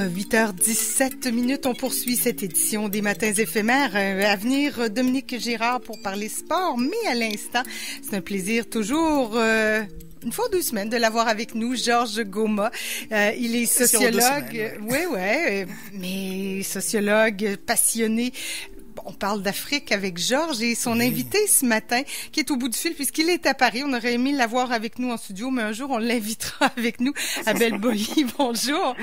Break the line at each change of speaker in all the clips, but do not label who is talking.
8h17, on poursuit cette édition des Matins éphémères. À venir, Dominique Girard pour parler sport, mais à l'instant, c'est un plaisir toujours... une fois 2 semaines de l'avoir avec nous, Georges Goma. Il est sociologue. Oui, mais sociologue passionné. On parle d'Afrique avec Georges et son invité ce matin, qui est au bout du fil puisqu'il est à Paris. On aurait aimé l'avoir avec nous en studio, mais un jour, on l'invitera avec nous. Abel Boilly, bonjour.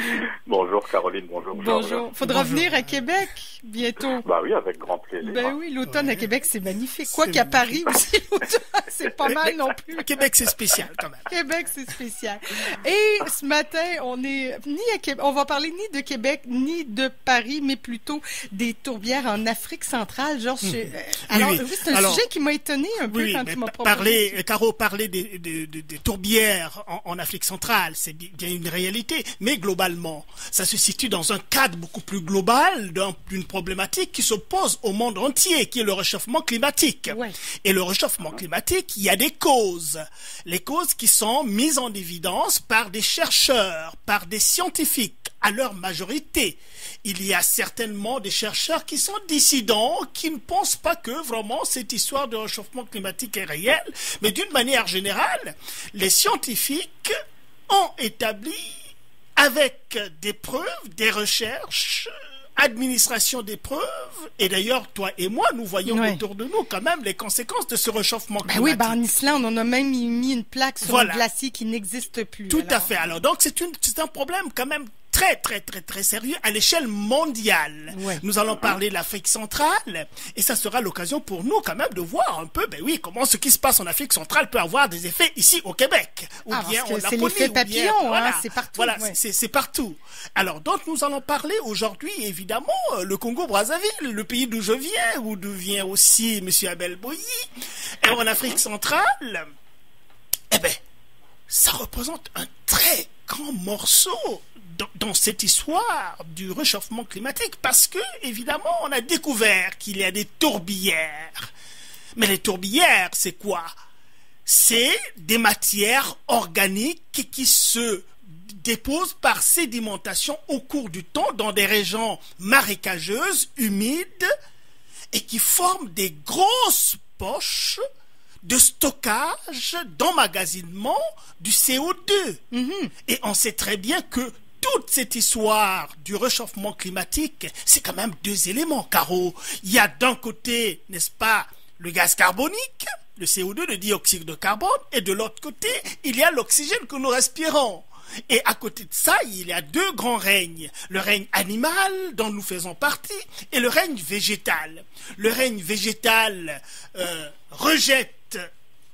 Bonjour Caroline, bonjour.
Bonjour. Faudra venir à Québec bientôt.
Bah oui, avec grand plaisir.
Ben oui, l'automne à Québec, c'est magnifique. Quoi qu'à Paris aussi, l'automne, c'est pas mal non plus.
Québec, c'est spécial quand même.
Québec, c'est spécial. Et ce matin, on va parler ni de Québec, ni de Paris, mais plutôt des tourbières en Afrique centrale. Georges, alors, oui, c'est un sujet qui m'a étonné un peu quand tu m'as proposé.
Caro parlait des tourbières en Afrique centrale, c'est bien une réalité, mais globalement, ça se situe dans un cadre beaucoup plus global d'une problématique qui s'oppose au monde entier, qui est le réchauffement climatique. Ouais. Et le réchauffement climatique, il y a des causes. Les causes qui sont mises en évidence par des chercheurs, par des scientifiques, à leur majorité. Il y a certainement des chercheurs qui sont dissidents, qui ne pensent pas que vraiment cette histoire de réchauffement climatique est réelle, mais d'une manière générale, les scientifiques ont établi, avec des preuves, des recherches, administration des preuves, et d'ailleurs, toi et moi, nous voyons autour de nous quand même les conséquences de ce réchauffement climatique.
Oui, en Islande, on a même mis une plaque sur un glacier qui n'existe plus.
Tout à fait. Alors, donc, c'est un problème quand même très sérieux à l'échelle mondiale. Ouais. Nous allons parler de l'Afrique centrale et ça sera l'occasion pour nous quand même de voir un peu, comment ce qui se passe en Afrique centrale peut avoir des effets ici au Québec. Ou bien on
c'est l'effet papillon, c'est partout.
Voilà, c'est partout. Alors, donc, nous allons parler aujourd'hui, évidemment, le Congo-Brazzaville, le pays d'où je viens, où d'où vient aussi M. Abel Boilly. Et en Afrique centrale, ça représente un très grand morceau dans cette histoire du réchauffement climatique, parce que, évidemment, on a découvert qu'il y a des tourbières. Mais les tourbières, c'est quoi? C'est des matières organiques qui se déposent par sédimentation au cours du temps dans des régions marécageuses, humides, et qui forment des grosses poches de stockage, d'emmagasinement du CO2. Et on sait très bien que toute cette histoire du réchauffement climatique, c'est quand même 2 éléments, Caro. Il y a d'un côté, n'est-ce pas, le gaz carbonique, le CO2, le dioxyde de carbone, et de l'autre côté, il y a l'oxygène que nous respirons. Et à côté de ça, il y a 2 grands règnes. Le règne animal, dont nous faisons partie, et le règne végétal. Le règne végétal rejette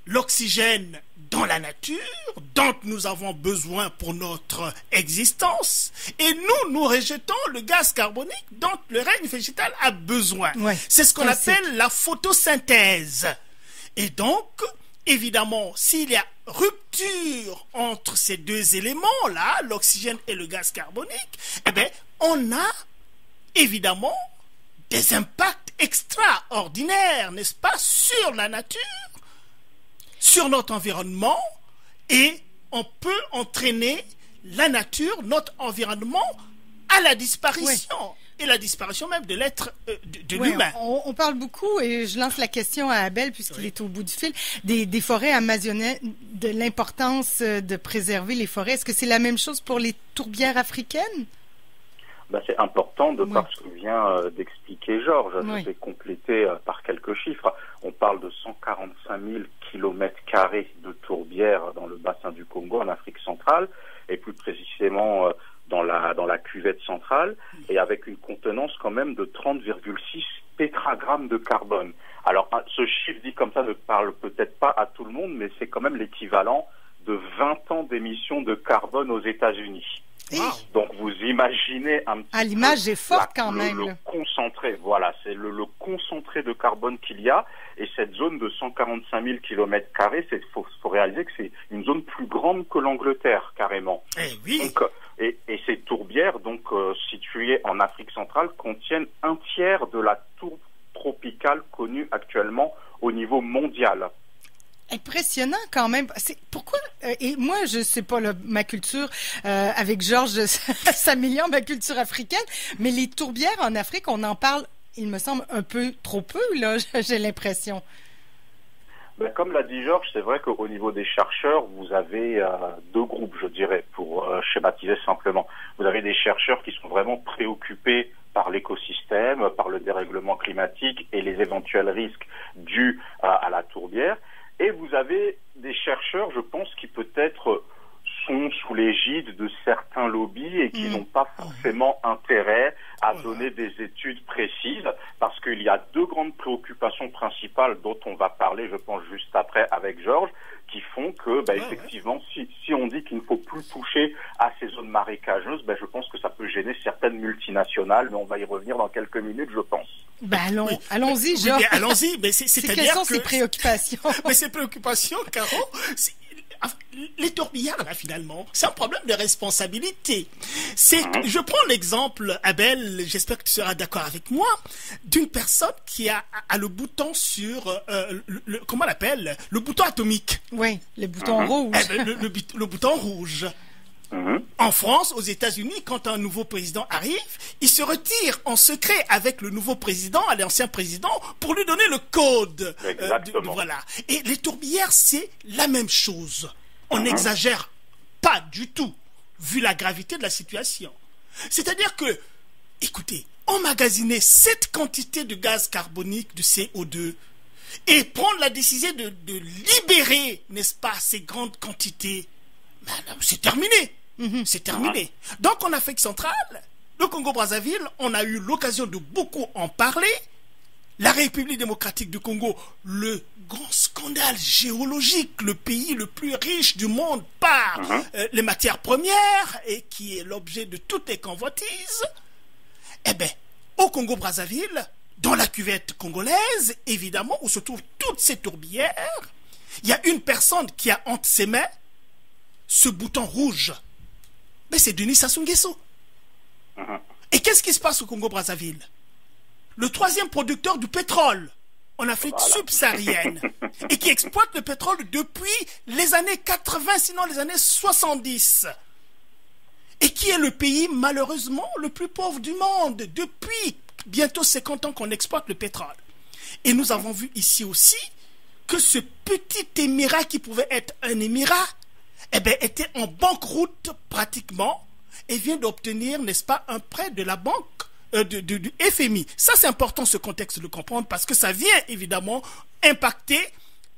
l'oxygène dans la nature, dont nous avons besoin pour notre existence, et nous rejetons le gaz carbonique dont le règne végétal a besoin. Ouais, c'est ce qu'on appelle la photosynthèse. Et donc, évidemment, s'il y a rupture entre ces 2 éléments-là, l'oxygène et le gaz carbonique, on a évidemment des impacts extraordinaires, n'est-ce pas, sur la nature, sur notre environnement, et on peut entraîner la nature, notre environnement, à la disparition. Oui. Et la disparition même de l'être de l'humain.
On parle beaucoup, et je lance la question à Abel, puisqu'il est au bout du fil, des forêts amazoniennes, de l'importance de préserver les forêts. Est-ce que c'est la même chose pour les tourbières africaines?
C'est important de par ce que vient d'expliquer Georges. Je vais compléter par quelques chiffres. On parle de 145 000 km² de tourbières dans le bassin du Congo, en Afrique centrale, et plus précisément dans la cuvette centrale, et avec une contenance quand même de 30,6 pétragrammes de carbone. Alors, ce chiffre dit comme ça ne parle peut-être pas à tout le monde, mais c'est quand même l'équivalent de 20 ans d'émissions de carbone aux États-Unis. Wow. Donc vous imaginez un petit
l'image est forte quand même.
Le concentré, voilà, c'est le concentré de carbone qu'il y a, et cette zone de 145 000 km², faut réaliser que c'est une zone plus grande que l'Angleterre, carrément.
Oui.
Donc, et ces tourbières, situées en Afrique centrale, contiennent 1/3 de la tourbe tropicale connue actuellement au niveau mondial.
Impressionnant quand même. Pourquoi et moi je sais pas là, ma culture avec Georges s'améliore ma culture africaine, mais les tourbières en Afrique, on en parle, il me semble un peu trop peu là, j'ai l'impression.
Ben, comme l'a dit Georges, c'est vrai qu'au niveau des chercheurs, vous avez deux groupes, je dirais, pour schématiser simplement. Vous avez des chercheurs qui sont vraiment préoccupés par l'écosystème, par le dérèglement climatique et les éventuels risques dus à la tourbière. Et vous avez des chercheurs, je pense, qui peut-être sont sous l'égide de certains lobbies et qui n'ont pas forcément intérêt à donner des études précises, parce qu'il y a deux grandes préoccupations principales dont on va parler, je pense, juste après avec Georges, qui font que, effectivement, si on dit qu'il ne faut plus toucher à ces zones marécageuses, je pense que ça peut gêner certaines multinationales, mais on va y revenir dans quelques minutes, je pense.
Allons-y, Georges.
Oui, allons-y, mais c'est-à-dire
quelles sont ces préoccupations?
Mais ces préoccupations, Caro, les tourbières, là, finalement, c'est un problème de responsabilité. Je prends l'exemple, Abel, j'espère que tu seras d'accord avec moi, d'une personne qui a le bouton sur, comment on l'appelle? Le bouton atomique.
Oui, le bouton rouge.
Le bouton rouge. En France, aux États-Unis, quand un nouveau président arrive, il se retire en secret avec le nouveau président, l'ancien président, pour lui donner le code. Voilà. Et les tourbières, c'est la même chose. On n'exagère pas du tout, vu la gravité de la situation. C'est-à-dire que, écoutez, emmagasiner cette quantité de gaz carbonique, de CO2, et prendre la décision de libérer, n'est-ce pas, ces grandes quantités, c'est terminé. C'est terminé. Donc en Afrique centrale, le Congo-Brazzaville, on a eu l'occasion de beaucoup en parler. La République démocratique du Congo, le grand scandale géologique, le pays le plus riche du monde par les matières premières et qui est l'objet de toutes les convoitises. Eh bien, au Congo-Brazzaville, dans la cuvette congolaise, évidemment, où se trouvent toutes ces tourbières, il y a une personne qui a entre ses mains ce bouton rouge. Mais c'est Denis Sassou Nguesso. Et qu'est-ce qui se passe au Congo-Brazzaville? Le troisième producteur du pétrole en Afrique subsaharienne et qui exploite le pétrole depuis les années 80, sinon les années 70. Et qui est le pays, malheureusement, le plus pauvre du monde depuis bientôt 50 ans qu'on exploite le pétrole. Et nous avons vu ici aussi que ce petit émirat qui pouvait être un émirat, était en banqueroute pratiquement et vient d'obtenir, n'est-ce pas, un prêt de la banque du FMI. Ça, c'est important, ce contexte de comprendre, parce que ça vient évidemment impacter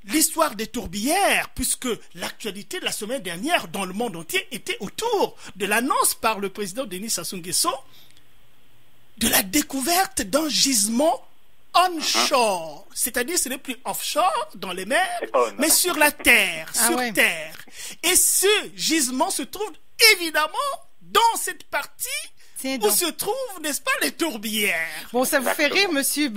l'histoire des tourbières, puisque l'actualité de la semaine dernière dans le monde entier était autour de l'annonce par le président Denis Sassou Nguesso de la découverte d'un gisement onshore, c'est-à-dire ce n'est plus offshore dans les mers, mais sur la terre, terre. Et ce gisement se trouve évidemment dans cette partie où se trouvent, n'est-ce pas, les tourbières.
Bon, ça vous fait rire, monsieur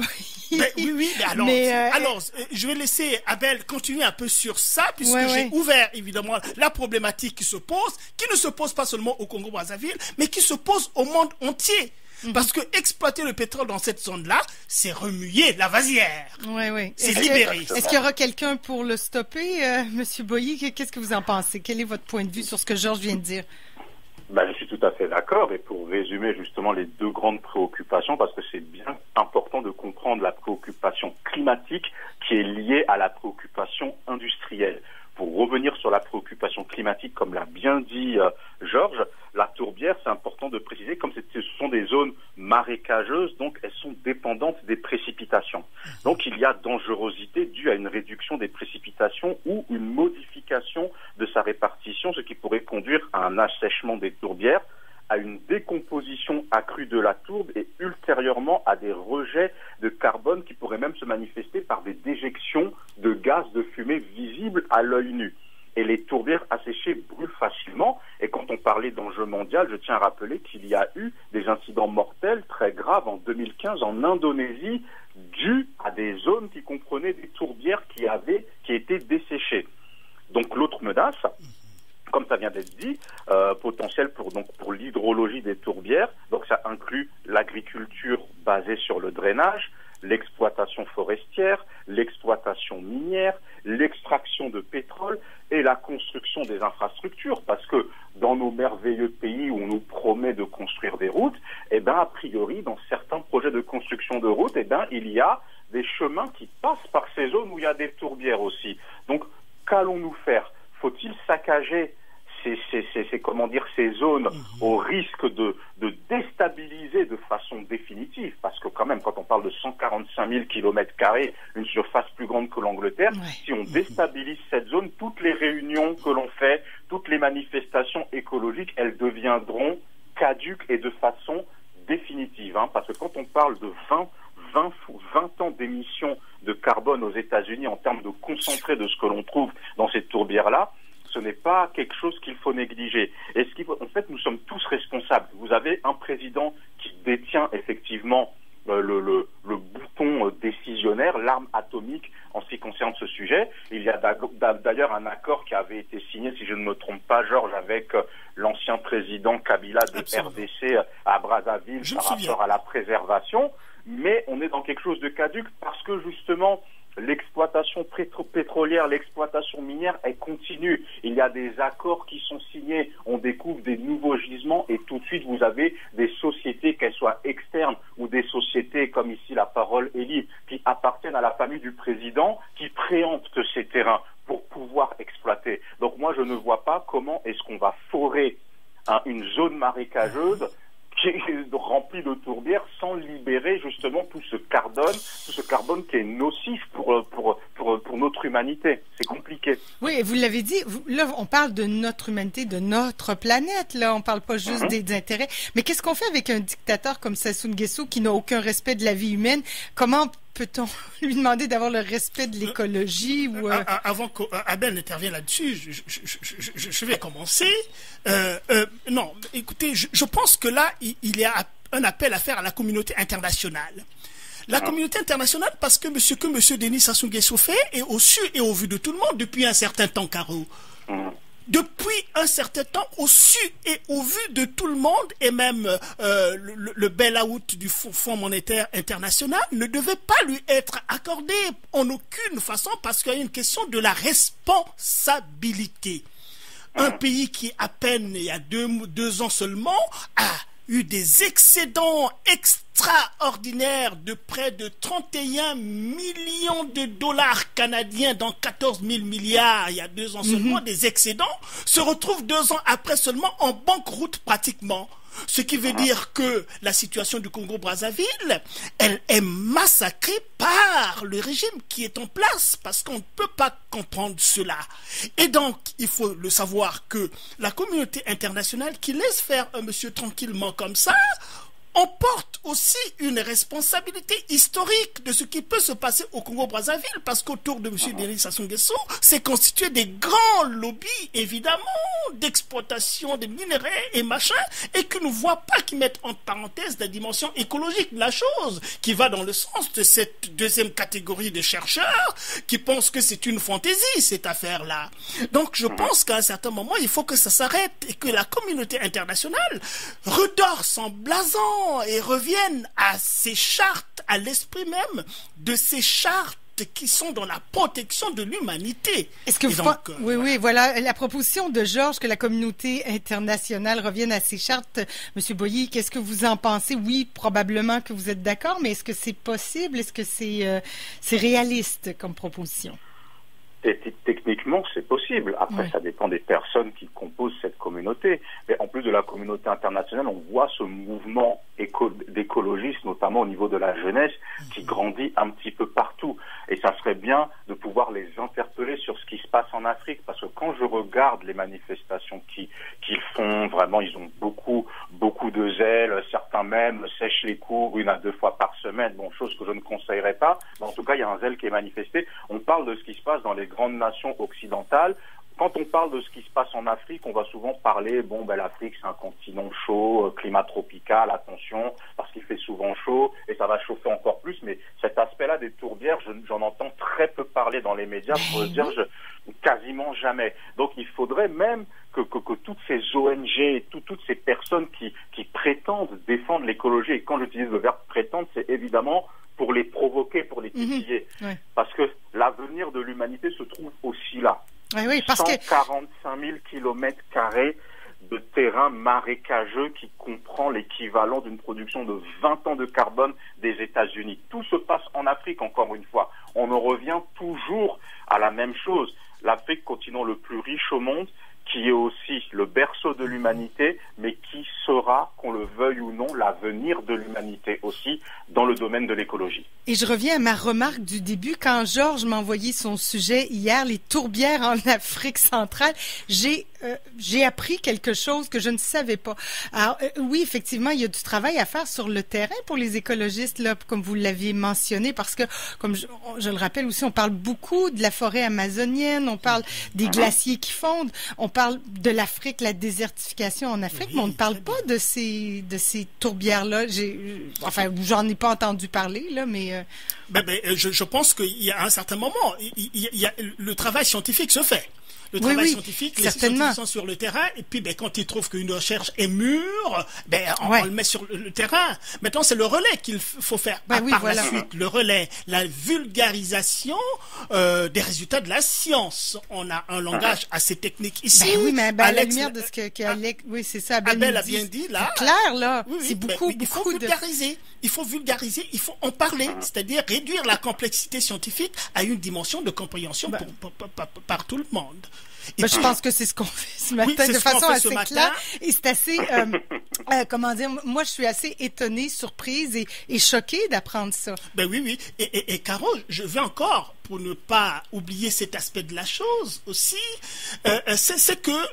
oui, mais alors, je vais laisser Abel continuer un peu sur ça, puisque j'ai ouvert, évidemment, la problématique qui ne se pose pas seulement au Congo-Brazzaville, mais qui se pose au monde entier. Parce que exploiter le pétrole dans cette zone-là, c'est remuer la vasière.
Oui.
C'est libérer.
Est-ce qu'il y aura quelqu'un pour le stopper, monsieur Boilly? Qu'est-ce que vous en pensez? Quel est votre point de vue sur ce que Georges vient de dire?
Je suis tout à fait d'accord, et pour résumer justement les deux grandes préoccupations, parce que c'est bien important de comprendre la préoccupation climatique qui est liée à la préoccupation industrielle. Pour revenir sur la préoccupation climatique, comme l'a bien dit Georges, la tourbière, c'est important de préciser, comme ce sont des zones marécageuses, donc elles sont dépendantes des précipitations. Donc il y a dangerosité due à une réduction des précipitations ou une modification de sa répartition, ce qui pourrait conduire à un assèchement des tourbières, à une décomposition accrue de la tourbe et ultérieurement à des rejets de carbone qui pourraient même se manifester par des déjections de gaz de fumée visibles à l'œil nu. Et les tourbières asséchées brûlent facilement. Et quand on parlait d'enjeu mondial, je tiens à rappeler qu'il y a eu des incidents mortels très graves en 2015 en Indonésie dus à des zones qui comprenaient des tourbières qui étaient desséchées. Donc l'autre menace, comme ça vient d'être dit, potentiel pour l'hydrologie des tourbières. Donc ça inclut l'agriculture basée sur le drainage, l'exploitation forestière, l'exploitation minière, l'extraction de pétrole et la construction des infrastructures, parce que dans nos merveilleux pays où on nous promet de construire des routes, eh ben, a priori, dans certains projets de construction de routes, eh ben, il y a des chemins qui passent par ces zones où il y a des tourbières aussi. Donc, qu'allons-nous faire? Faut-il saccager ces zones au risque de déstabiliser de façon définitive, parce que quand même, quand on parle de 145 000 km², une surface plus grande que l'Angleterre, si on déstabilise cette zone, toutes les réunions que l'on fait, toutes les manifestations écologiques, elles deviendront caduques et de façon définitive, parce que quand on parle de 20 ans d'émissions de carbone aux États-Unis en termes de concentré de ce que l'on trouve dans ces tourbières-là, ce n'est pas quelque chose qu'il faut négliger. Et en fait, nous sommes tous responsables. Vous avez un président qui détient effectivement le bouton décisionnaire, l'arme atomique en ce qui concerne ce sujet. Il y a d'ailleurs un accord qui avait été signé, si je ne me trompe pas, Georges, avec l'ancien président Kabila de RDC à Brazzaville par rapport à la préservation. Mais on est dans quelque chose de caduc parce que justement, l'exploitation pétrolière, l'exploitation minière, elle continue. Il y a des accords qui sont signés, on découvre des nouveaux gisements et tout de suite vous avez des sociétés, qu'elles soient externes ou des sociétés, comme ici la parole est libre, qui appartiennent à la famille du président, qui préemptent ces terrains pour pouvoir exploiter. Donc moi je ne vois pas comment est-ce qu'on va forer une zone marécageuse qui est rempli de tourbières sans libérer justement tout ce carbone qui est nocif pour notre humanité. C'est compliqué.
Oui, et vous l'avez dit, là on parle de notre humanité, de notre planète, là on parle pas juste des intérêts. Mais qu'est-ce qu'on fait avec un dictateur comme Sassou Nguesso qui n'a aucun respect de la vie humaine? Comment peut-on lui demander d'avoir le respect de l'écologie ou
Avant qu'Abel n'intervienne là-dessus, je vais commencer. Non, écoutez, je pense que là, il y a un appel à faire à la communauté internationale. La communauté internationale, parce que M. Denis Sassou Nguesso fait est au su et au vu de tout le monde depuis un certain temps, Caro. Depuis un certain temps, au su et au vu de tout le monde, et même le bail-out du Fonds monétaire international ne devait pas lui être accordé en aucune façon parce qu'il y a une question de la responsabilité. Un pays qui, à peine il y a deux ans seulement, a eu des excédents extraordinaires de près de 31 millions de dollars canadiens dans 14 000 milliards il y a 2 ans seulement, des excédents, se retrouvent 2 ans après seulement en banqueroute pratiquement. Ce qui veut dire que la situation du Congo-Brazzaville, elle est massacrée par le régime qui est en place, parce qu'on ne peut pas comprendre cela. Et donc, il faut le savoir que la communauté internationale qui laisse faire un monsieur tranquillement comme ça, on porte aussi une responsabilité historique de ce qui peut se passer au Congo-Brazzaville, parce qu'autour de M. Denis Sassou Nguesso s'est constitué des grands lobbies, évidemment, d'exploitation des minerais et machin, et qui ne voient pas, qui mettent en parenthèse la dimension écologique de la chose, qui va dans le sens de cette deuxième catégorie de chercheurs qui pensent que c'est une fantaisie, cette affaire-là. Donc, je pense qu'à un certain moment, il faut que ça s'arrête et que la communauté internationale redore son blason et reviennent à ces chartes, à l'esprit même de ces chartes qui sont dans la protection de l'humanité.
Est-ce que oui, voilà la proposition de Georges que la communauté internationale revienne à ces chartes. Monsieur Boilly, qu'est-ce que vous en pensez? Oui, probablement que vous êtes d'accord, mais est-ce que c'est possible? Est-ce que c'est réaliste comme proposition?
Techniquement, c'est possible. Après, ça dépend des personnes qui composent cette communauté. Mais en plus de la communauté internationale, on voit ce mouvement d'écologistes, notamment au niveau de la jeunesse, qui grandit un petit peu partout. Et ça serait bien de pouvoir les interpeller sur ce qui se passe en Afrique. Parce que quand je regarde les manifestations qu'ils font, vraiment, ils ont beaucoup de zèle. Certains même sèchent les cours 1 à 2 fois par semaine. Bon, chose que je ne conseillerais pas. Mais en tout cas, il y a un zèle qui est manifesté. On parle de ce qui se passe dans les grandes nations occidentales. Quand on parle de ce qui se passe en Afrique, on va souvent parler, l'Afrique c'est un continent chaud, climat tropical, attention, parce qu'il fait souvent chaud et ça va chauffer encore plus, mais cet aspect-là des tourbières, j'en entends très peu parler dans les médias, pour dire quasiment jamais. Donc il faudrait même que toutes ces ONG, toutes ces personnes qui prétendent défendre l'écologie, et quand j'utilise le verbe prétendre, c'est évidemment pour les provoquer, pour les titiller. Parce que l'avenir de l'humanité se trouve aussi là.
Oui, parce
145 000 kilomètres carrés de terrain marécageux qui comprend l'équivalent d'une production de 20 ans de carbone des États-Unis. Tout se passe en Afrique, encore une fois. On en revient toujours à la même chose. L'Afrique, continent le plus riche au monde, qui est aussi le berceau de l'humanité, mais qui sera, qu'on le veuille ou non, l'avenir de l'humanité aussi dans le domaine de l'écologie.
Et je reviens à ma remarque du début, quand Georges m'a envoyé son sujet hier, les tourbières en Afrique centrale, j'ai appris quelque chose que je ne savais pas. Alors, oui, effectivement, il y a du travail à faire sur le terrain pour les écologistes, là, comme vous l'aviez mentionné, parce que, comme je le rappelle aussi, on parle beaucoup de la forêt amazonienne, on parle des glaciers qui fondent, on parle de l'Afrique, la désertification en Afrique, mais on ne parle pas de ces tourbières-là. Enfin, j'en ai pas entendu parler, là, mais...
Je pense qu'il y a un certain moment, le travail scientifique se fait. Le travail scientifique, les scientifiques sont sur le terrain, et puis quand ils trouvent qu'une recherche est mûre, on le met sur le terrain. Maintenant, c'est le relais qu'il faut faire. Par la suite, le relais, la vulgarisation des résultats de la science. On a un langage assez technique ici.
Oui, mais à la lumière de ce qu'Alex... Oui, c'est ça,
Abel a bien dit, là.
C'est clair, là. C'est beaucoup
il faut vulgariser. Il faut vulgariser, il faut en parler, c'est-à-dire réduire la complexité scientifique à une dimension de compréhension par tout le monde.
Je pense que c'est ce qu'on fait ce matin de façon assez claire. Et c'est assez, comment dire, moi je suis assez étonnée, surprise et choquée d'apprendre ça.
Oui. Et Caro, je veux encore, pour ne pas oublier cet aspect de la chose aussi, c'est que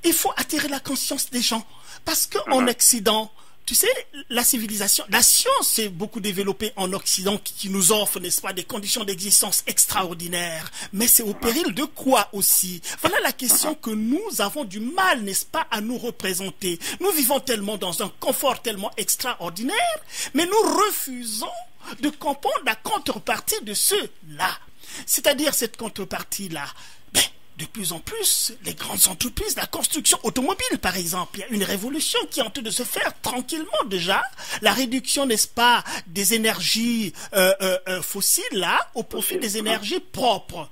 il faut attirer la conscience des gens. Parce qu'en Occident, tu sais, la civilisation, la science s'est beaucoup développée en Occident qui nous offre, n'est-ce pas, des conditions d'existence extraordinaires. Mais c'est au péril de quoi aussi? Voilà la question que nous avons du mal, n'est-ce pas, à nous représenter. Nous vivons tellement dans un confort tellement extraordinaire, mais nous refusons de comprendre la contrepartie de ceux-là. C'est-à-dire cette contrepartie-là. De plus en plus, les grandes entreprises, la construction automobile, par exemple, il y a une révolution qui est en train de se faire tranquillement déjà. La réduction, n'est-ce pas, des énergies fossiles, là, au profit des énergies propres.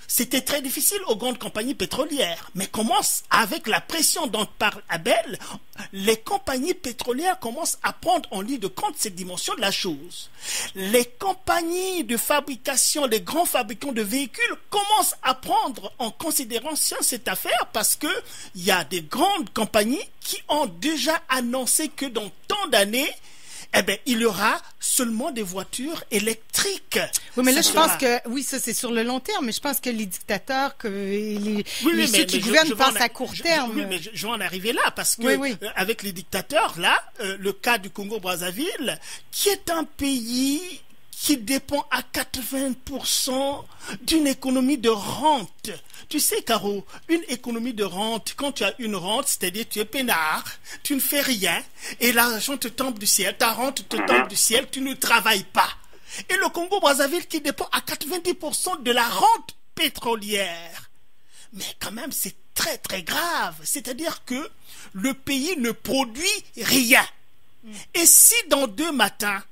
C'était très difficile aux grandes compagnies pétrolières. Mais commence, avec la pression dont parle Abel, les compagnies pétrolières commencent à prendre en ligne de compte cette dimension de la chose. Les compagnies de fabrication, les grands fabricants de véhicules commencent à prendre en considération cette affaire parce que il y a des grandes compagnies qui ont déjà annoncé que dans tant d'années, il y aura seulement des voitures électriques.
Oui, mais là, je pense que, oui, ça, c'est sur le long terme, mais je pense que les dictateurs, ceux qui gouvernent pensent à court terme.
Oui, mais je vais en arriver là, parce que, avec les dictateurs, là, le cas du Congo-Brazzaville, qui est un pays qui dépend à 80% d'une économie de rente. Tu sais, Caro, une économie de rente, quand tu as une rente, c'est-à-dire tu es peinard, tu ne fais rien, et l'argent te tombe du ciel, ta rente te tombe du ciel, tu ne travailles pas. Et le Congo-Brazzaville qui dépend à 90% de la rente pétrolière. Mais quand même, c'est très très grave. C'est-à-dire que le pays ne produit rien. Et si dans 2 matins,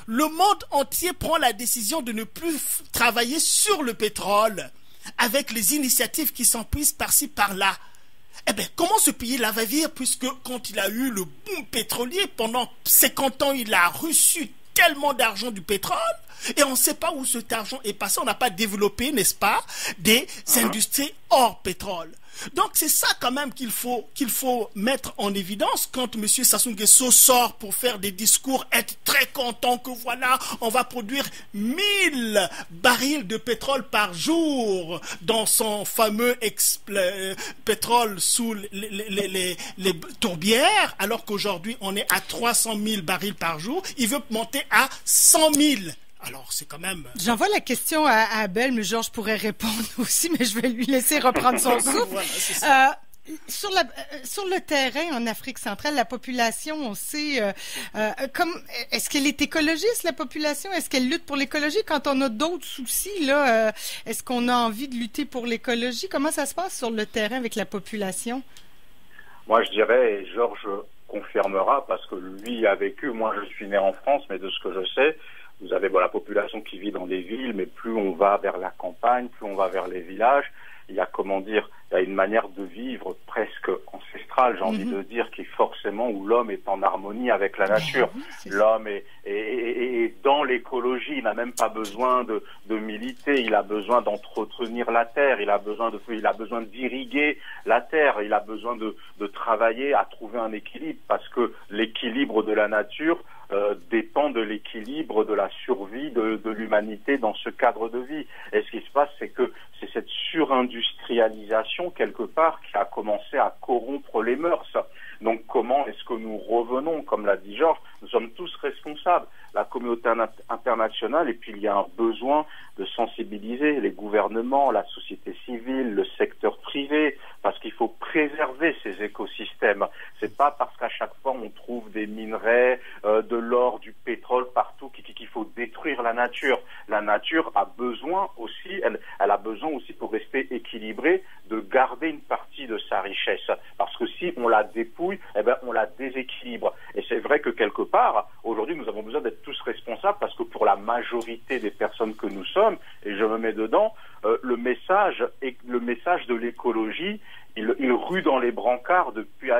le monde entier prend la décision de ne plus travailler sur le pétrole avec les initiatives qui sont prises par-ci, par-là. Comment ce pays-là va vivre puisque quand il a eu le boom pétrolier, pendant 50 ans, il a reçu tellement d'argent du pétrole et on ne sait pas où cet argent est passé. On n'a pas développé, n'est-ce pas, des industries hors pétrole. Donc c'est ça quand même qu'il faut mettre en évidence quand M. Sassou Nguesso sort pour faire des discours, être très content que voilà, on va produire 1000 barils de pétrole par jour dans son fameux pétrole sous les tourbières, alors qu'aujourd'hui on est à 300 000 barils par jour. Il veut monter à 100 000. Alors, c'est quand même...
J'envoie la question à Abel, mais Georges pourrait répondre aussi, mais je vais lui laisser reprendre son souffle. Voilà, sur le terrain en Afrique centrale, la population, on sait, est-ce qu'elle est écologiste, la population? Est-ce qu'elle lutte pour l'écologie? Quand on a d'autres soucis, là, est-ce qu'on a envie de lutter pour l'écologie? Comment ça se passe sur le terrain avec la population?
Moi, je dirais, et Georges confirmera, parce que lui a vécu, moi je suis né en France, mais de ce que je sais, vous avez la population qui vit dans les villes, mais plus on va vers la campagne, plus on va vers les villages, il y a une manière de vivre presque ancestrale, j'ai envie de dire, qui forcément où l'homme est en harmonie avec la nature. L'homme est dans l'écologie, il n'a même pas besoin de militer, il a besoin d'entretenir la terre, il a besoin d'irriguer la terre, il a besoin de travailler à trouver un équilibre, parce que l'équilibre de la nature dépend de l'équilibre de la survie de l'humanité dans ce cadre de vie. Et ce qui se passe, c'est que c'est cette surindustrialisation, quelque part, qui a commencé à corrompre les mœurs. Donc comment est-ce que nous revenons, comme l'a dit Georges, nous sommes tous responsables, la communauté internationale, et puis il y a un besoin de sensibiliser les gouvernements, la société civile, le secteur privé, parce qu'il faut préserver ces écosystèmes. C'est pas parce qu'à chaque fois on trouve des minerais, de l'or, du pétrole partout qu'il faut détruire la nature. La nature a besoin aussi, elle a besoin aussi, pour rester équilibrée, de garder une partie de sa richesse. Parce que si on la dépouille, on la déséquilibre. Et c'est vrai que quelque part, aujourd'hui, nous avons besoin d'être tous responsables, parce que pour la majorité des personnes que nous sommes, et je me mets dedans, le message de l'écologie, il rue dans les brancards depuis,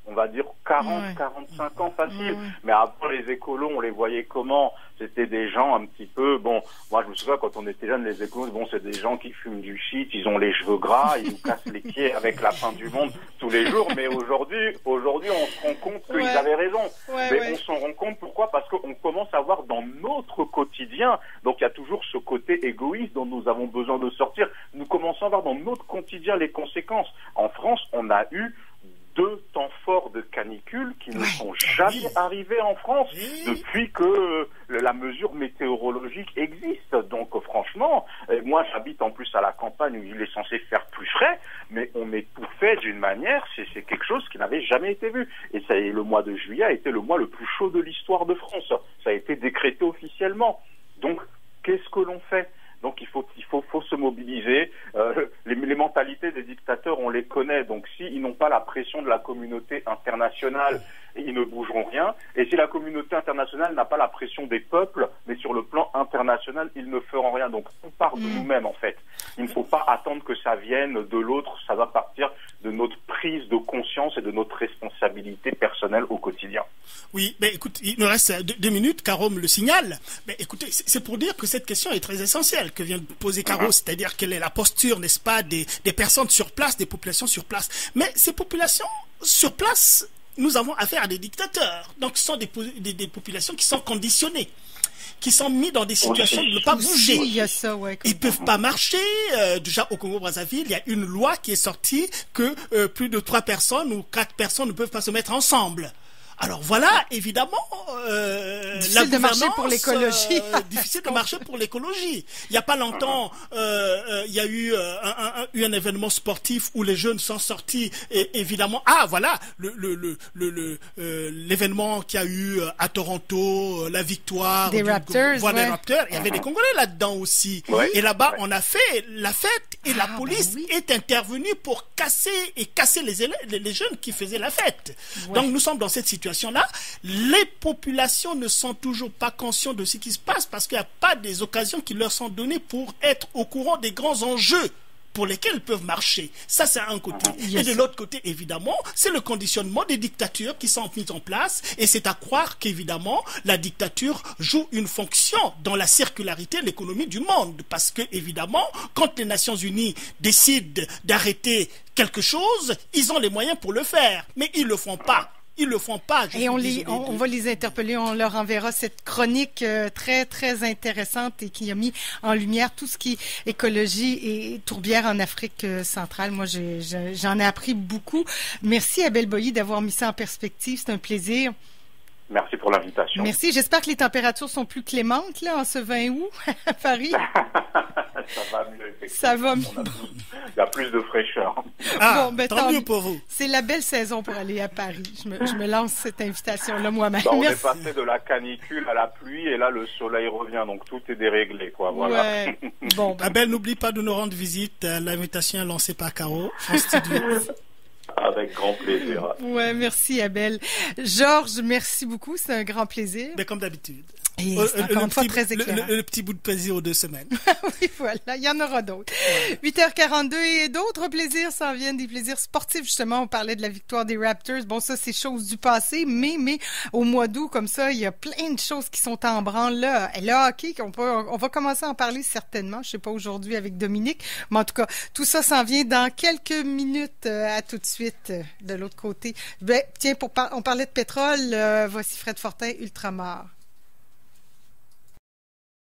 on va dire 45 ans facile. Mais avant, les écolos, on les voyait comment? C'était des gens un petit peu, moi je me souviens quand on était jeunes, les écolos, c'est des gens qui fument du shit, ils ont les cheveux gras, ils nous cassent les pieds avec la fin du monde tous les jours. Mais aujourd'hui, on se rend compte qu'ils avaient raison. On s'en rend compte, pourquoi? Parce qu'on commence à voir dans notre quotidien, donc il y a toujours ce côté égoïste dont nous avons besoin de sortir. Nous commençons à voir dans notre quotidien les conséquences. En France, on a eu 2 temps forts de canicule qui ne sont jamais arrivés en France depuis que la mesure météorologique existe. Donc franchement, moi j'habite en plus à la campagne où il est censé faire plus frais, mais on étouffait d'une manière, c'est quelque chose qui n'avait jamais été vu. Et le mois de juillet a été le mois le plus chaud de l'histoire de France. Ça a été décrété officiellement. Donc qu'est-ce que l'on fait? Donc il faut se mobiliser. Les mentalités des dictateurs, on les connaît. Donc s'ils n'ont pas la pression de la communauté internationale, ils ne bougeront rien. Et si la communauté internationale n'a pas la pression des peuples, mais sur le plan international, ils ne feront rien. Donc on part de nous-mêmes en fait. Il ne faut pas attendre que ça vienne de l'autre. Ça va partir de notre prise de conscience et de notre responsabilité personnelle au quotidien.
Oui, mais écoute, il me reste 2 minutes, Caro me le signale. Mais écoutez, c'est pour dire que cette question est très essentielle que vient de poser Caro, c'est-à-dire quelle est la posture, n'est-ce pas, des personnes sur place, des populations sur place. Mais ces populations sur place, nous avons affaire à des dictateurs. Donc ce sont des populations qui sont conditionnées, qui sont mis dans des situations de ne pas bouger. Ils peuvent pas marcher. Déjà au Congo-Brazzaville, il y a une loi qui est sortie que plus de 3 personnes ou 4 personnes ne peuvent pas se mettre ensemble. Alors voilà, évidemment,
difficile de marcher pour l'écologie.
Difficile de marcher pour l'écologie. Il n'y a pas longtemps, il y a eu un événement sportif où les jeunes sont sortis. Et évidemment, voilà, l'événement qu'il y a eu à Toronto, la victoire
des Raptors.
Des Raptors. Il y avait des Congolais là-dedans aussi. Et là-bas, on a fait la fête et la police est intervenue pour casser les jeunes qui faisaient la fête. Donc nous sommes dans cette situation-là. Les populations ne sont toujours pas conscientes de ce qui se passe parce qu'il n'y a pas des occasions qui leur sont données pour être au courant des grands enjeux pour lesquels ils peuvent marcher. Ça, c'est un côté. Et de l'autre côté, évidemment, c'est le conditionnement des dictatures qui sont mises en place. Et c'est à croire qu'évidemment, la dictature joue une fonction dans la circularité de l'économie du monde. Parce que, évidemment, quand les Nations Unies décident d'arrêter quelque chose, ils ont les moyens pour le faire. Mais ils ne le font pas. Ils le font pas.
Et on va les interpeller, on leur enverra cette chronique très, très intéressante et qui a mis en lumière tout ce qui est écologie et tourbière en Afrique centrale. Moi, j'en ai appris beaucoup. Merci Abel Boilly d'avoir mis ça en perspective. C'est un plaisir.
Merci pour l'invitation.
Merci. J'espère que les températures sont plus clémentes là en ce 20 août à Paris.
Ça va mieux, effectivement.
Ça va mieux.
Il y a plus de fraîcheur.
Tant mieux pour vous.
C'est la belle saison pour aller à Paris. Je me lance cette invitation-là moi-même.
On est passé de la canicule à la pluie et là, le soleil revient. Donc, tout est déréglé, quoi. Voilà.
Ouais.
Abel, n'oublie pas de nous rendre visite. L'invitation est lancée par Caro en studio.
Avec grand plaisir.
Ouais, merci Abel. Georges, merci beaucoup, c'est un grand plaisir.
Mais comme d'habitude.
Et c'est encore une fois très éclairant.
Le petit bout de plaisir aux 2 semaines.
Oui, voilà, il y en aura d'autres. 8h42 et d'autres plaisirs s'en viennent, des plaisirs sportifs justement. On parlait de la victoire des Raptors. Bon, ça, c'est chose du passé, mais au mois d'août, comme ça, il y a plein de choses qui sont en branle là. Et là, OK, on va commencer à en parler certainement. Je sais pas aujourd'hui avec Dominique, mais en tout cas, tout ça s'en vient dans quelques minutes. À tout de suite de l'autre côté. Ben, tiens, on parlait de pétrole. Voici Fred Fortin, Ultramar.